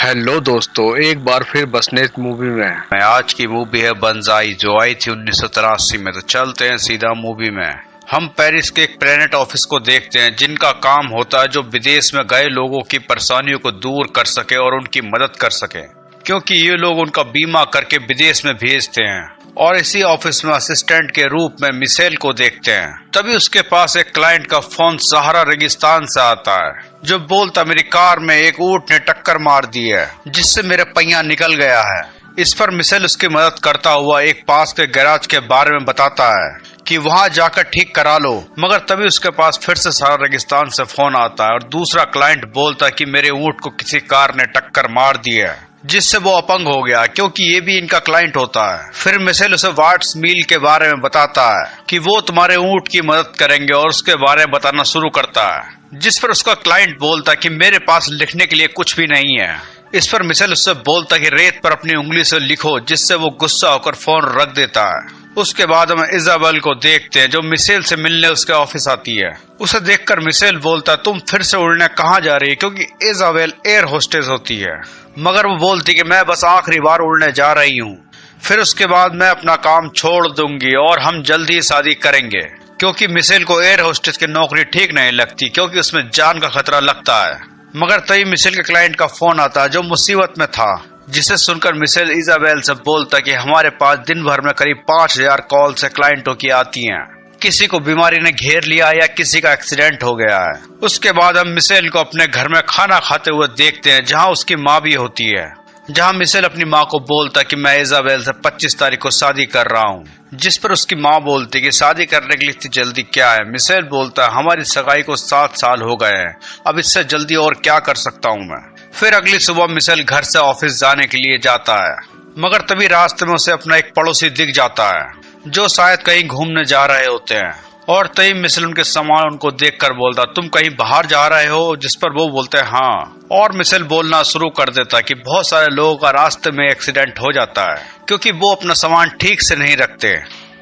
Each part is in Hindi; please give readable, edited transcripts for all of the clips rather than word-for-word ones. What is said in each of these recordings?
हेलो दोस्तों, एक बार फिर बसनेट मूवी में आज की मूवी है बंजाई, जो आई थी 1983 में। तो चलते हैं सीधा मूवी में। हम पेरिस के एक प्लेनेट ऑफिस को देखते हैं, जिनका काम होता है जो विदेश में गए लोगों की परेशानियों को दूर कर सके और उनकी मदद कर सके, क्योंकि ये लोग उनका बीमा करके विदेश में भेजते हैं। और इसी ऑफिस में असिस्टेंट के रूप में मिशेल को देखते हैं। तभी उसके पास एक क्लाइंट का फोन सहारा रेगिस्तान से आता है, जो बोलता मेरी कार में एक ऊंट ने टक्कर मार दी है, जिससे मेरा पहिया निकल गया है। इस पर मिशेल उसकी मदद करता हुआ एक पास के गैराज के बारे में बताता है कि वहां जाकर ठीक करा लो। मगर तभी उसके पास फिर से सहारा रेगिस्तान से फोन आता है और दूसरा क्लाइंट बोलता है कि मेरे ऊंट को किसी कार ने टक्कर मार दी है, जिससे वो अपंग हो गया, क्योंकि ये भी इनका क्लाइंट होता है। फिर मिशेल उसे वाट्स मील के बारे में बताता है कि वो तुम्हारे ऊंट की मदद करेंगे और उसके बारे में बताना शुरू करता है, जिस पर उसका क्लाइंट बोलता है कि मेरे पास लिखने के लिए कुछ भी नहीं है। इस पर मिशेल उससे बोलता है कि रेत पर अपनी उंगली से लिखो, जिससे वो गुस्सा होकर फोन रख देता है। उसके बाद हम इजाबेल को देखते हैं, जो मिशेल से मिलने उसके ऑफिस आती है। उसे देखकर मिशेल बोलता है तुम फिर से उड़ने कहाँ जा रही है, क्योंकि इजाबेल एयर होस्टेस होती है। मगर वो बोलती कि मैं बस आखिरी बार उड़ने जा रही हूँ, फिर उसके बाद मैं अपना काम छोड़ दूंगी और हम जल्दी ही शादी करेंगे, क्योंकि मिशेल को एयर होस्टेस की नौकरी ठीक नहीं लगती, क्योंकि उसमें जान का खतरा लगता है। मगर तभी मिशेल के क्लाइंट का फोन आता है, जो मुसीबत में था, जिसे सुनकर मिशेल इजाबेल से बोलता कि हमारे पास दिन भर में करीब 5000 कॉल से क्लाइंटों की आती हैं। किसी को बीमारी ने घेर लिया या किसी का एक्सीडेंट हो गया है। उसके बाद हम मिशेल को अपने घर में खाना खाते हुए देखते हैं, जहां उसकी माँ भी होती है। जहां मिशेल अपनी माँ को बोलता कि मैं इजाबेल से 25 तारीख को शादी कर रहा हूँ, जिस पर उसकी माँ बोलती कि शादी करने के लिए इतनी जल्दी क्या है। मिशेल बोलता है हमारी सगाई को 7 साल हो गए हैं, अब इससे जल्दी और क्या कर सकता हूँ मैं। फिर अगली सुबह मिशेल घर से ऑफिस जाने के लिए जाता है, मगर तभी रास्ते में उसे अपना एक पड़ोसी दिख जाता है, जो शायद कहीं घूमने जा रहे होते हैं। और तभी मिशेल उनके सामान उनको देखकर बोलता तुम कहीं बाहर जा रहे हो, जिस पर वो बोलते हैं हाँ। और मिशेल बोलना शुरू कर देता कि बहुत सारे लोगों का रास्ते में एक्सीडेंट हो जाता है, क्योंकि वो अपना सामान ठीक से नहीं रखते,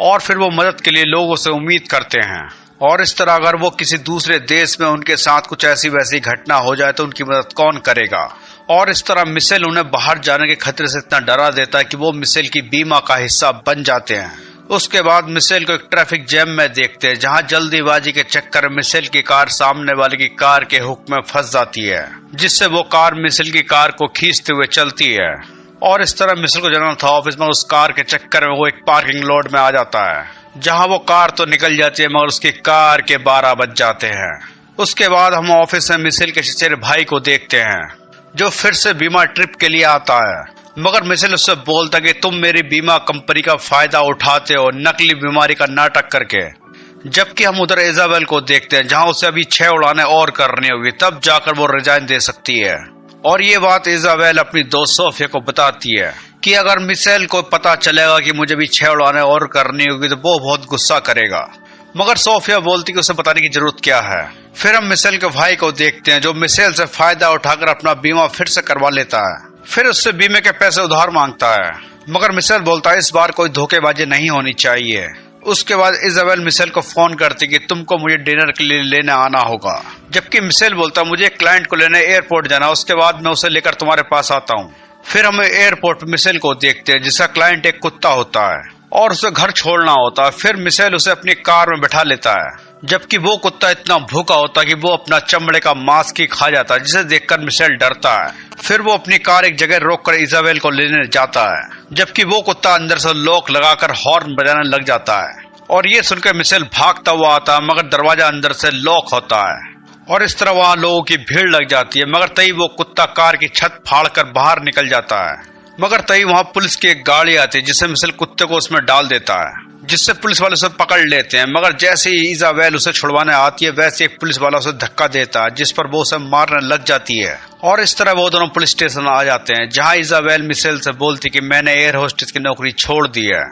और फिर वो मदद के लिए लोगों से उम्मीद करते हैं। और इस तरह अगर वो किसी दूसरे देश में उनके साथ कुछ ऐसी वैसी घटना हो जाए तो उनकी मदद कौन करेगा। और इस तरह मिशेल उन्हें बाहर जाने के खतरे से इतना डरा देता है कि वो मिशेल की बीमा का हिस्सा बन जाते हैं। उसके बाद मिशेल को एक ट्रैफिक जैम में देखते हैं, जहां जल्दीबाजी के चक्कर में मिशेल की कार सामने वाले की कार के हुक में फंस जाती है, जिससे वो कार मिशेल की कार को खींचते हुए चलती है। और इस तरह मिशेल को जाना था ऑफिस में, उस कार के चक्कर में वो एक पार्किंग लॉट में आ जाता है, जहां वो कार तो निकल जाती है मगर उसकी कार के 12 बज जाते हैं। उसके बाद हम ऑफिस में मिशेल के चचेरे भाई को देखते हैं, जो फिर से बीमा ट्रिप के लिए आता है। मगर मिशेल उससे बोलता कि तुम मेरी बीमा कंपनी का फायदा उठाते हो नकली बीमारी का नाटक करके। जबकि हम उधर इजाबेल को देखते हैं, जहां उसे अभी 6 उड़ानें और करनी होगी, तब जाकर वो रिजाइन दे सकती है। और ये बात इजाबेल अपनी दोस्त सोफिया को बताती है कि अगर मिशेल को पता चलेगा कि मुझे भी 6 उड़ानें और करनी होगी तो वो बहुत गुस्सा करेगा। मगर सोफिया बोलती कि उसे बताने की जरूरत क्या है। फिर हम मिशेल के भाई को देखते हैं, जो मिशेल से फायदा उठाकर अपना बीमा फिर से करवा लेता है। फिर उससे बीमे के पैसे उधार मांगता है, मगर मिशेल बोलता है इस बार कोई धोखेबाजी नहीं होनी चाहिए। उसके बाद इजाबेल मिशेल को फोन करती कि तुमको मुझे डिनर के लिए लेने आना होगा, जबकि मिशेल बोलता मुझे एक क्लाइंट को लेने एयरपोर्ट जाना, उसके बाद मैं उसे लेकर तुम्हारे पास आता हूँ। फिर हम एयरपोर्ट पर मिशेल को देखते हैं, जिसका क्लाइंट एक कुत्ता होता है और उसे घर छोड़ना होता है। फिर मिशेल उसे अपनी कार में बैठा लेता है, जबकि वो कुत्ता इतना भूखा होता है कि वो अपना चमड़े का मांस ही खा जाता है, जिसे देखकर मिशेल डरता है। फिर वो अपनी कार एक जगह रोककर इजाबेल को लेने जाता है, जबकि वो कुत्ता अंदर से लॉक लगाकर हॉर्न बजाने लग जाता है। और ये सुनकर मिशेल भागता हुआ आता है, मगर दरवाजा अंदर से लॉक होता है। और इस तरह वहां लोगों की भीड़ लग जाती है। मगर तभी वो कुत्ता कार की छत फाड़कर बाहर निकल जाता है। मगर तभी वहां पुलिस की एक गाड़ी आती है, जिससे मिशेल कुत्ते को उसमें डाल देता है, जिससे पुलिस वाले उसे पकड़ लेते हैं। मगर जैसे ही इजाबेल उसे छुड़वाने आती है, वैसे एक पुलिस वाला उसे धक्का देता है, जिस पर वो उसे मारने लग जाती है। और इस तरह वो दोनों पुलिस स्टेशन आ जाते हैं, जहां इजाबेल मिशेल से बोलती कि मैंने एयर होस्टेस की नौकरी छोड़ दी है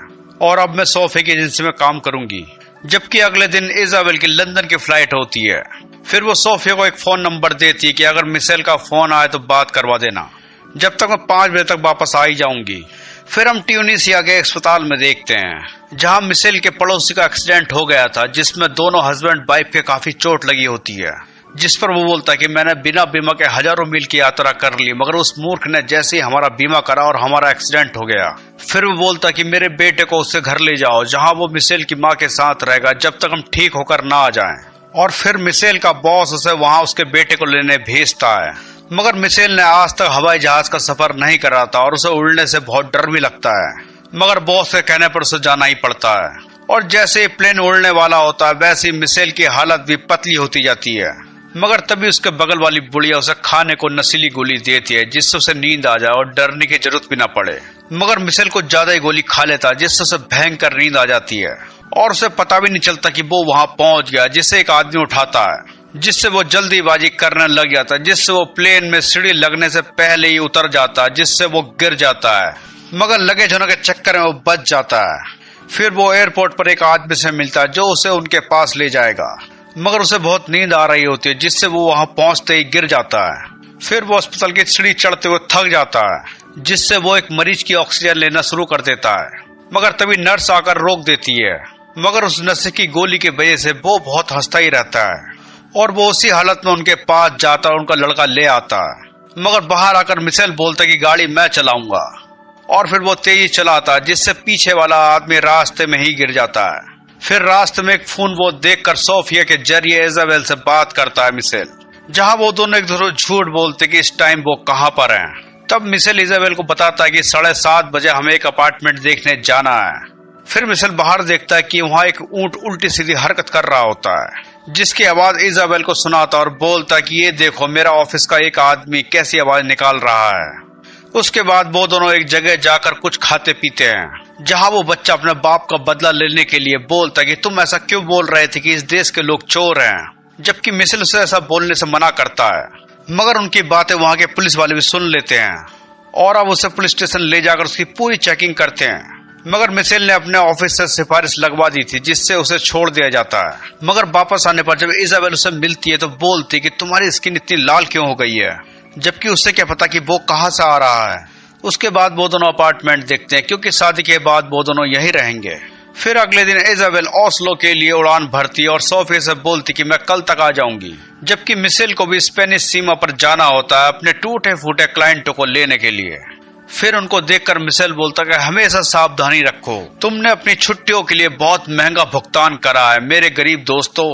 और अब मैं सोफे की एजेंसी में काम करूंगी। जबकि अगले दिन इजाबेल की लंदन की फ्लाइट होती है। फिर वो सोफिया को एक फोन नंबर देती है कि अगर मिशेल का फोन आए तो बात करवा देना, जब तक मैं 5 बजे तक वापस आ ही जाऊंगी। फिर हम ट्यूनिसिया के अस्पताल में देखते हैं, जहां मिशेल के पड़ोसी का एक्सीडेंट हो गया था, जिसमें दोनों हस्बैंड वाइफ के काफी चोट लगी होती है। जिस पर वो बोलता है कि मैंने बिना बीमा के हजारों मील की यात्रा कर ली, मगर उस मूर्ख ने जैसे ही हमारा बीमा करा और हमारा एक्सीडेंट हो गया। फिर वो बोलता है कि मेरे बेटे को उससे घर ले जाओ जहां वो मिशेल की माँ के साथ रहेगा जब तक हम ठीक होकर ना आ जाएं। और फिर मिशेल का बॉस उसे वहां उसके बेटे को लेने भेजता है, मगर मिशेल ने आज तक हवाई जहाज का सफर नहीं करा था और उसे उड़ने से बहुत डर भी लगता है, मगर बॉस के कहने पर उसे जाना ही पड़ता है। और जैसे ही प्लेन उड़ने वाला होता है वैसे ही मिशेल की हालत भी पतली होती जाती है, मगर तभी उसके बगल वाली बुढ़िया उसे खाने को नशीली गोली देती है जिससे उसे नींद आ जाए और डरने की जरूरत भी ना पड़े। मगर मिशेल को ज्यादा ही गोली खा लेता है जिससे उसे भयंकर नींद आ जाती है और उसे पता भी नहीं चलता कि वो वहां पहुंच गया, जिससे एक आदमी उठाता है, जिससे वो जल्दीबाजी करने लग जाता है, जिससे वो प्लेन में सीढ़ी लगने से पहले ही उतर जाता है, जिससे वो गिर जाता है, मगर लगेज होने के चक्कर में वो बच जाता है। फिर वो एयरपोर्ट पर एक आदमी से मिलता है जो उसे उनके पास ले जाएगा, मगर उसे बहुत नींद आ रही होती है जिससे वो वहां पहुंचते ही गिर जाता है। फिर वो अस्पताल की सीढ़ी चढ़ते हुए थक जाता है, जिससे वो एक मरीज की ऑक्सीजन लेना शुरू कर देता है, मगर तभी नर्स आकर रोक देती है, मगर उस नशे की गोली की वजह से वो बहुत हंसता ही रहता है और वो उसी हालत में उनके पास जाता है और उनका लड़का ले आता है। मगर बाहर आकर मिशेल बोलता है कि गाड़ी मैं चलाऊंगा और फिर वो तेजी चलाता है जिससे पीछे वाला आदमी रास्ते में ही गिर जाता है। फिर रास्ते में एक फोन वो देखकर सोफिया के जरिए इजाबेल से बात करता है मिशेल, जहां वो दोनों एक दूसरे झूठ बोलते कि इस टाइम वो कहां पर हैं। तब मिशेल इजाबेल को बताता है कि 7:30 बजे हमें एक अपार्टमेंट देखने जाना है। फिर मिशेल बाहर देखता है कि वहां एक ऊंट उल्टी सीधी हरकत कर रहा होता है, जिसकी आवाज इजाबेल को सुनाता और बोलता कि ये देखो मेरा ऑफिस का एक आदमी कैसी आवाज निकाल रहा है। उसके बाद वो दोनों एक जगह जाकर कुछ खाते पीते हैं, जहां वो बच्चा अपने बाप का बदला लेने के लिए बोलता है कि तुम ऐसा क्यों बोल रहे थे कि इस देश के लोग चोर हैं, जबकि मिशेल उसे ऐसा बोलने से मना करता है, मगर उनकी बातें वहां के पुलिस वाले भी सुन लेते हैं और अब उसे पुलिस स्टेशन ले जाकर उसकी पूरी चेकिंग करते हैं। मगर मिशेल ने अपने ऑफिस से सिफारिश लगवा दी थी जिससे उसे छोड़ दिया जाता है, मगर वापस आने पर जब इजाबेल उसे मिलती है तो बोलती कि तुम्हारी स्किन इतनी लाल क्यों हो गई है, जबकि उससे क्या पता कि वो कहां से आ रहा है। उसके बाद वो दोनों अपार्टमेंट देखते हैं क्योंकि शादी के बाद वो दोनों यहीं रहेंगे। फिर अगले दिन इजाबेल ओस्लो के लिए उड़ान भरती और सोफिया से बोलती कि मैं कल तक आ जाऊंगी, जबकि मिशेल को भी स्पेनिश सीमा पर जाना होता है अपने टूटे फूटे क्लाइंटों को लेने के लिए। फिर उनको देखकर मिशेल बोलता कि हमेशा सावधानी रखो, तुमने अपनी छुट्टियों के लिए बहुत महंगा भुगतान करा है मेरे गरीब दोस्तों,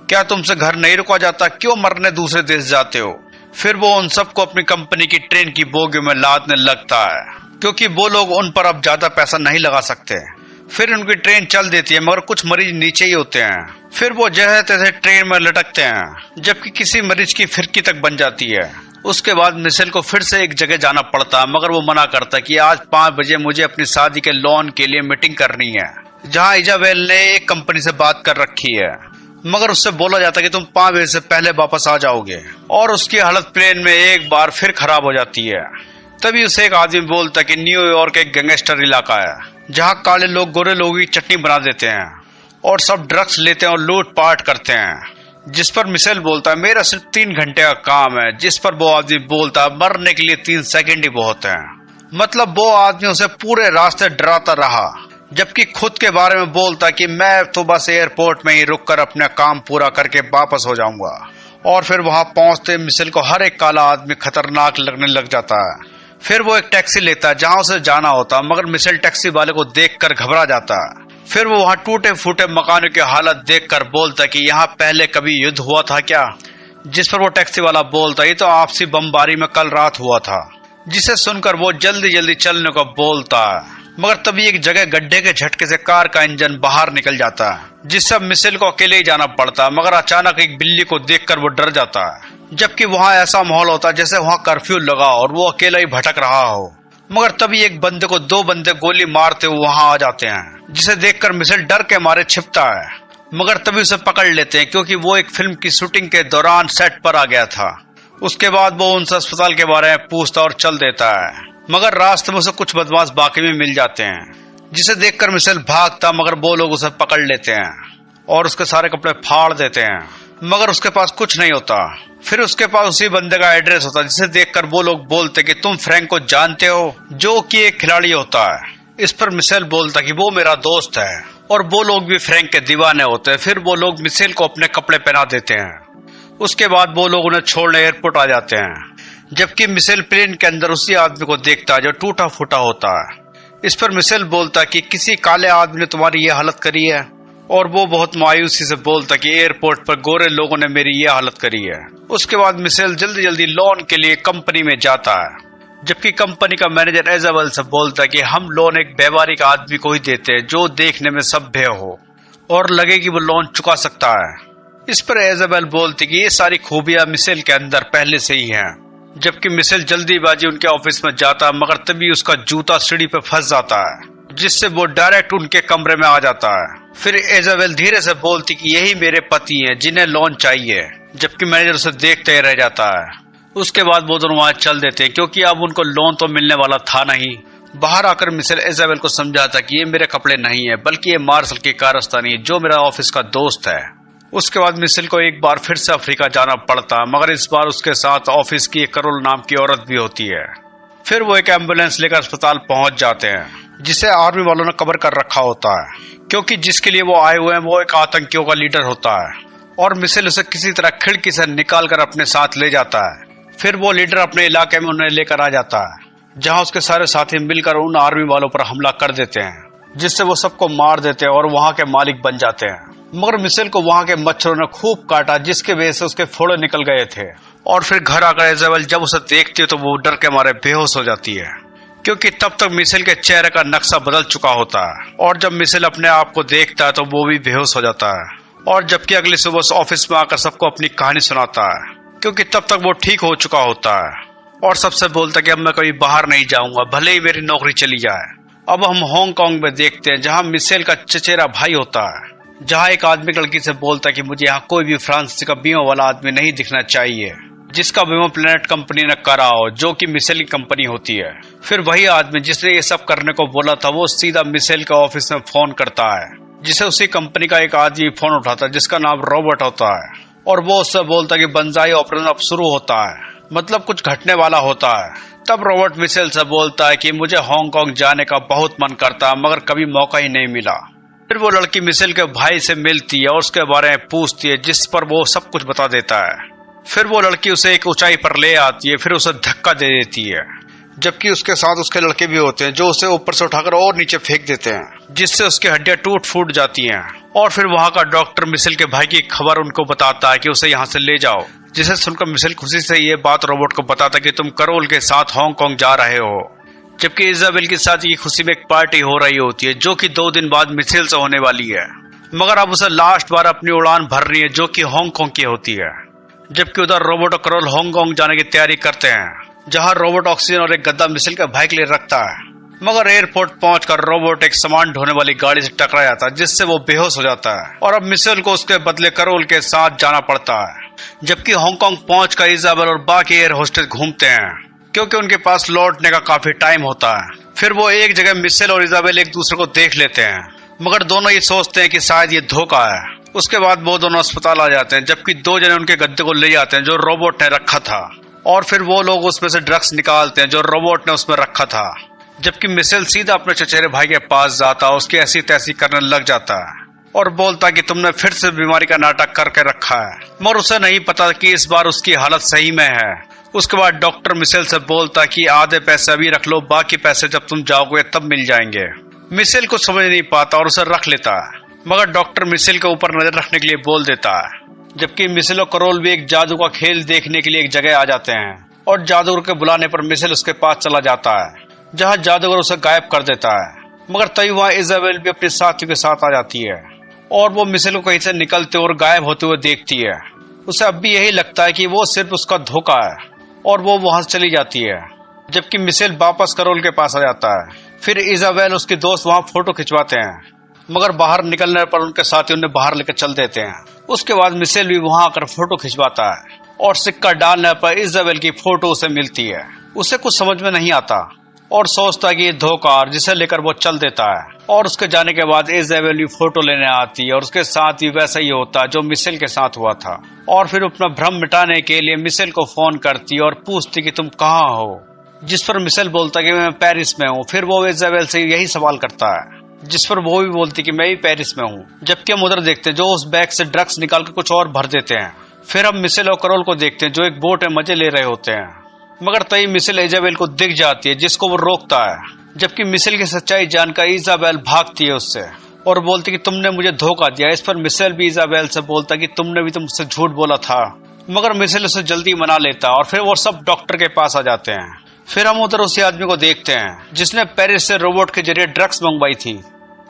क्या तुमसे घर नहीं रुका जाता, क्यों मरने दूसरे देश जाते हो। फिर वो उन सबको अपनी कंपनी की ट्रेन की बोगियों में लादने लगता है क्योंकि वो लोग उन पर अब ज्यादा पैसा नहीं लगा सकते। फिर उनकी ट्रेन चल देती है मगर कुछ मरीज नीचे ही होते हैं। फिर वो जैसे तैसे ट्रेन में लटकते हैं जबकि किसी मरीज की फिरकी तक बन जाती है। उसके बाद मिशेल को फिर से एक जगह जाना पड़ता है, मगर वो मना करता है कि आज 5 बजे मुझे अपनी शादी के लोन के लिए मीटिंग करनी है, जहां इजाबेल ने एक कंपनी से बात कर रखी है, मगर उससे बोला जाता है कि तुम 5 बजे से पहले वापस आ जाओगे। और उसकी हालत प्लेन में एक बार फिर खराब हो जाती है। तभी उसे एक आदमी बोलता है कि न्यूयॉर्क एक गैंगस्टर इलाका है जहां काले लोग गोरे लोगों की चटनी बना देते हैं और सब ड्रग्स लेते हैं और लूटपाट करते हैं। जिस पर मिशेल बोलता है मेरा सिर्फ 3 घंटे का काम है, जिस पर वो आदमी बोलता है मरने के लिए 3 सेकंड ही बहुत है। मतलब वो आदमी उसे पूरे रास्ते डराता रहा, जबकि खुद के बारे में बोलता कि मैं तो बस एयरपोर्ट में ही रुककर अपना काम पूरा करके वापस हो जाऊंगा। और फिर वहां पहुंचते मिशेल को हर एक काला आदमी खतरनाक लगने लग जाता है। फिर वो एक टैक्सी लेता है जहां उसे जाना होता है, मगर मिशेल टैक्सी वाले को देखकर घबरा जाता है। फिर वो वहां टूटे फूटे मकानों की हालत देखकर बोलता कि यहाँ पहले कभी युद्ध हुआ था क्या, जिस पर वो टैक्सी वाला बोलता ये तो आपसी बमबारी में कल रात हुआ था, जिसे सुनकर वो जल्दी जल्दी चलने को बोलता है। मगर तभी एक जगह गड्ढे के झटके से कार का इंजन बाहर निकल जाता है, जिससे मिशेल को अकेले ही जाना पड़ता है। मगर अचानक एक बिल्ली को देखकर वो डर जाता है, जबकि वहां ऐसा माहौल होता है जैसे वहां कर्फ्यू लगा और वो अकेला ही भटक रहा हो। मगर तभी एक बंदे को 2 बंदे गोली मारते हुए वहां आ जाते हैं, जिसे देखकर मिशेल डर के मारे छिपता है। मगर तभी उसे पकड़ लेते हैं क्योंकि वो एक फिल्म की शूटिंग के दौरान सेट पर आ गया था। उसके बाद वो उनसे अस्पताल के बारे में पूछता और चल देता है, मगर रास्ते में उसे कुछ बदमाश बाकी में मिल जाते हैं, जिसे देखकर मिशेल भागता, मगर वो लोग उसे पकड़ लेते हैं और उसके सारे कपड़े फाड़ देते हैं, मगर उसके पास कुछ नहीं होता। फिर उसके पास उसी बंदे का एड्रेस होता है, जिसे देखकर वो लोग बोलते कि तुम फ्रैंक को जानते हो, जो कि एक खिलाड़ी होता है। इस पर मिशेल बोलता कि वो मेरा दोस्त है और वो लोग भी फ्रैंक के दीवाने होते हैं। फिर वो लोग मिशेल को अपने कपड़े पहना देते हैं। उसके बाद वो लोग उन्हें छोड़ने एयरपोर्ट आ जाते हैं, जबकि मिशेल प्लेन के अंदर उसी आदमी को देखता है जो टूटा फूटा होता है। इस पर मिशेल बोलता कि किसी काले आदमी ने तुम्हारी ये हालत करी है, और वो बहुत मायूसी से बोलता कि एयरपोर्ट पर गोरे लोगों ने मेरी ये हालत करी है। उसके बाद मिशेल जल्दी जल्दी लोन के लिए कंपनी में जाता है, जबकि कंपनी का मैनेजर इजाबेल से बोलता कि हम लोन एक व्यवहारिक आदमी को ही देते हैं जो देखने में सभ्य हो और लगे कि वो लोन चुका सकता है। इस पर इजाबेल बोलती कि ये सारी खूबियां मिशेल के अंदर पहले से ही हैं, जबकि मिशेल जल्दीबाजी उनके ऑफिस में जाता है, मगर तभी उसका जूता सीढ़ी पे फंस जाता है, जिससे वो डायरेक्ट उनके कमरे में आ जाता है। फिर इजाबेल धीरे से बोलती कि यही मेरे पति हैं जिन्हें लोन चाहिए, जबकि मैनेजर उसे देखते ही रह जाता है। उसके बाद वो दोनों वहां चल देते हैं, क्योंकि अब उनको लोन तो मिलने वाला था नहीं। बाहर आकर मिशेल इजाबेल को समझाता कि ये मेरे कपड़े नहीं है, बल्कि ये मार्शल की कारस्तानी जो मेरा ऑफिस का दोस्त है। उसके बाद मिशेल को एक बार फिर से अफ्रीका जाना पड़ता, मगर इस बार उसके साथ ऑफिस की एक करोल नाम की औरत भी होती है। फिर वो एक एम्बुलेंस लेकर अस्पताल पहुंच जाते हैं, जिसे आर्मी वालों ने कवर कर रखा होता है, क्योंकि जिसके लिए वो आए हुए हैं वो एक आतंकियों का लीडर होता है। और मिशेल उसे किसी तरह खिड़की से निकाल कर अपने साथ ले जाता है। फिर वो लीडर अपने इलाके में उन्हें लेकर आ जाता है, जहां उसके सारे साथी मिलकर उन आर्मी वालों पर हमला कर देते हैं, जिससे वो सबको मार देते हैं और वहां के मालिक बन जाते हैं। मगर मिशेल को वहां के मच्छरों ने खूब काटा, जिसके वजह से उसके फोड़े निकल गए थे। और फिर घर आकर इजाबेल जब उसे देखती है तो वो डर के मारे बेहोश हो जाती है, क्योंकि तब तक मिशेल के चेहरे का नक्शा बदल चुका होता है। और जब मिशेल अपने आप को देखता है तो वो भी बेहोश हो जाता है। और जबकि अगली सुबह ऑफिस में आकर सबको अपनी कहानी सुनाता है, क्योंकि तब तक वो ठीक हो चुका होता है। और सबसे बोलता कि अब मैं कभी बाहर नहीं जाऊंगा, भले ही मेरी नौकरी चली जाए। अब हम हांगकांग में देखते हैं, जहां मिशेल का चचेरा भाई होता है, जहां एक आदमी लड़की से बोलता है कि मुझे यहाँ कोई भी फ्रांस का बीमा वाला आदमी नहीं दिखना चाहिए जिसका बीमा प्लेनेट कंपनी ने करा हो, जो कि मिशेल की कंपनी होती है। फिर वही आदमी जिसने ये सब करने को बोला था वो सीधा मिशेल के ऑफिस में फोन करता है, जिसे उसी कंपनी का एक आदमी फोन उठाता है जिसका नाम रॉबर्ट होता है। और वो उससे बोलता है कि बंजाई ऑपरेशन अब शुरू होता है, मतलब कुछ घटने वाला होता है। तब रॉबर्ट मिशेल से बोलता है कि मुझे हांगकांग जाने का बहुत मन करता है, मगर कभी मौका ही नहीं मिला। फिर वो लड़की मिशेल के भाई से मिलती है और उसके बारे में पूछती है, जिस पर वो सब कुछ बता देता है। फिर वो लड़की उसे एक ऊंचाई पर ले आती है, फिर उसे धक्का दे देती है, जबकि उसके साथ उसके लड़के भी होते हैं जो उसे ऊपर से उठाकर और नीचे फेंक देते हैं, जिससे उसकी हड्डियां टूट फूट जाती हैं। और फिर वहां का डॉक्टर मिशेल के भाई की खबर उनको बताता है कि उसे यहाँ से ले जाओ, जिसे सुनकर मिशेल खुशी से ये बात रॉबर्ट को बताता कि तुम करोल के साथ हांगकांग जा रहे हो। जबकि इजाबेल की शादी की खुशी में एक पार्टी हो रही होती है, जो कि 2 दिन बाद मिशेल से होने वाली है, मगर अब उसे लास्ट बार अपनी उड़ान भरनी है, जो कि हांगकांग की होती है। जबकि उधर रॉबर्ट और करोल हांगकांग जाने की तैयारी करते हैं, जहां रॉबर्ट ऑक्सीजन और एक गद्दा मिशेल के भाई के लिए रखता है। मगर एयरपोर्ट पहुंचकर रॉबर्ट एक सामान ढोने वाली गाड़ी से टकरा जाता है, जिससे वो बेहोश हो जाता है। और अब मिशेल को उसके बदले करोल के साथ जाना पड़ता है। जबकि हांगकांग पहुंचकर इजाबेल और बाकी एयर होस्टेस घूमते हैं, क्योंकि उनके पास लौटने का काफी टाइम होता है। फिर वो एक जगह मिशेल और इजाबेल एक दूसरे को देख लेते हैं, मगर दोनों ये सोचते हैं कि शायद ये धोखा है। उसके बाद वो दोनों अस्पताल आ जाते हैं, जबकि 2 जने उनके गद्दे को ले जाते हैं जो रोबोट ने रखा था। और फिर वो लोग उसमें से ड्रग्स निकालते हैं जो रोबोट ने उसमें रखा था। जबकि मिशेल सीधा अपने चचेरे भाई के पास जाता है, उसकी ऐसी तैसी करने लग जाता है और बोलता कि तुमने फिर से बीमारी का नाटक करके रखा है, मगर उसे नहीं पता कि इस बार उसकी हालत सही में है। उसके बाद डॉक्टर मिशेल से बोलता कि आधे पैसे अभी रख लो, बाकी पैसे जब तुम जाओगे तब मिल जाएंगे। मिशेल कुछ समझ नहीं पाता और उसे रख लेता है, मगर डॉक्टर मिशेल के ऊपर नजर रखने के लिए बोल देता है। जबकि मिशेल और करोल भी एक जादू का खेल देखने के लिए एक जगह आ जाते हैं, और जादूगर के बुलाने पर मिशेल उसके पास चला जाता है, जहां जादूगर उसे गायब कर देता है। मगर तभी वहां इजाबेल भी अपने साथियों के साथ आ जाती है, और वो मिशेल को कहीं से निकलते और गायब होते हुए देखती है। उसे अब भी यही लगता है कि वो सिर्फ उसका धोखा है, और वो वहां से चली जाती है। जबकि मिशेल वापस करोल के पास आ जाता है। फिर इजाबेल उसके दोस्त वहां फोटो खिंचवाते हैं, मगर बाहर निकलने पर उनके साथी उन्हें बाहर लेकर चल देते हैं। उसके बाद मिशेल भी वहां आकर फोटो खिंचवाता है, और सिक्का डालने पर इजाबेल की फोटो उसे मिलती है। उसे कुछ समझ में नहीं आता और सोचता है कि ये धोखा, जिसे लेकर वो चल देता है। और उसके जाने के बाद इजाबेल भी फोटो लेने आती है, और उसके साथ भी वैसा ही होता है जो मिशेल के साथ हुआ था। और फिर अपना भ्रम मिटाने के लिए मिशेल को फोन करती और पूछती कि तुम कहाँ हो, जिस पर मिशेल बोलता कि मैं पेरिस में हूँ। फिर वो इजाबेल से यही सवाल करता है, जिस पर वो भी बोलती कि मैं भी पेरिस में हूँ। जबकि हम उधर देखते हैं जो उस बैग से ड्रग्स निकाल कर कुछ और भर देते हैं, फिर हम मिशेल और करोल को देखते हैं जो एक बोट में मजे ले रहे होते हैं, मगर तभी मिशेल इजाबेल को दिख जाती है जिसको वो रोकता है। जबकि मिशेल की सच्चाई जानकर इजाबेल भागती है उससे और बोलती कि तुमने मुझे धोखा दिया। इस पर मिशेल भी इजाबेल से बोलता कि तुमने भी तो मुझसे झूठ बोला था, मगर मिशेल उसे जल्दी मना लेता और फिर वो सब डॉक्टर के पास आ जाते हैं। फिर हम उधर उसी आदमी को देखते हैं जिसने पेरिस से रोबोट के जरिए ड्रग्स मंगवाई थी,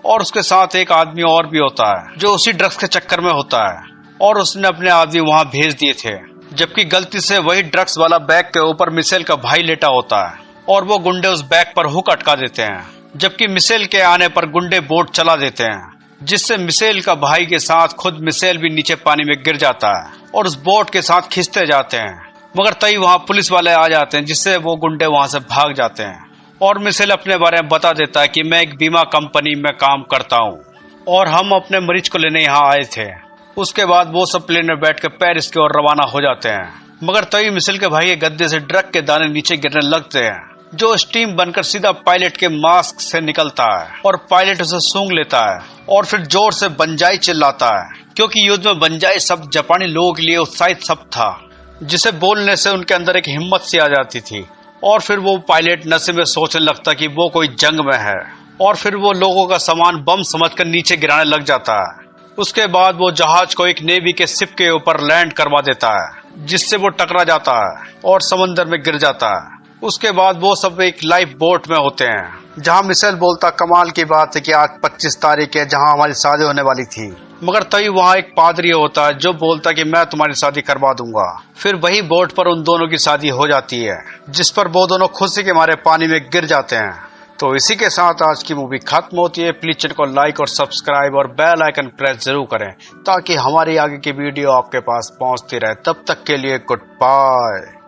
और उसके साथ एक आदमी और भी होता है जो उसी ड्रग्स के चक्कर में होता है और उसने अपने आदमी वहां भेज दिए थे। जबकि गलती से वही ड्रग्स वाला बैग के ऊपर मिशेल का भाई लेटा होता है और वो गुंडे उस बैग पर हुक अटका देते हैं। जबकि मिशेल के आने पर गुंडे बोट चला देते हैं, जिससे मिशेल का भाई के साथ खुद मिशेल भी नीचे पानी में गिर जाता है और उस बोट के साथ खींचते जाते हैं। मगर तभी वहां पुलिस वाले आ जाते हैं जिससे वो गुंडे वहां से भाग जाते हैं और मिशेल अपने बारे में बता देता है कि मैं एक बीमा कंपनी में काम करता हूं और हम अपने मरीज को लेने यहाँ आए थे। उसके बाद वो सब प्लेन में बैठ कर पेरिस की ओर रवाना हो जाते हैं, मगर तभी मिशेल के भाई के गद्दे से ड्रग के दाने नीचे गिरने लगते हैं जो स्टीम बनकर सीधा पायलट के मास्क से निकलता है और पायलट उसे सूंघ लेता है और फिर जोर से बंजाई चिल्लाता है, क्योंकि युद्ध में बंजाई शब्द जापानी लोगों के लिए उत्साहित शब्द था जिसे बोलने से उनके अंदर एक हिम्मत सी आ जाती थी। और फिर वो पायलट नशे में सोचने लगता कि वो कोई जंग में है और फिर वो लोगों का सामान बम समझकर नीचे गिराने लग जाता है। उसके बाद वो जहाज को एक नेवी के शिप के ऊपर लैंड करवा देता है जिससे वो टकरा जाता है और समंदर में गिर जाता है। उसके बाद वो सब एक लाइफ बोट में होते हैं जहां मिशेल बोलता कमाल की बात है कि आज 25 तारीख है जहां हमारी शादी होने वाली थी, मगर तभी वहां एक पादरी होता है जो बोलता कि मैं तुम्हारी शादी करवा दूंगा। फिर वही बोट पर उन दोनों की शादी हो जाती है जिस पर वो दोनों खुशी के मारे पानी में गिर जाते हैं। तो इसी के साथ आज की मूवी खत्म होती है। प्लीज चैनल को लाइक और सब्सक्राइब और बेल आइकन प्रेस जरूर करें ताकि हमारी आगे की वीडियो आपके पास पहुंचती रहे। तब तक के लिए गुड बाय।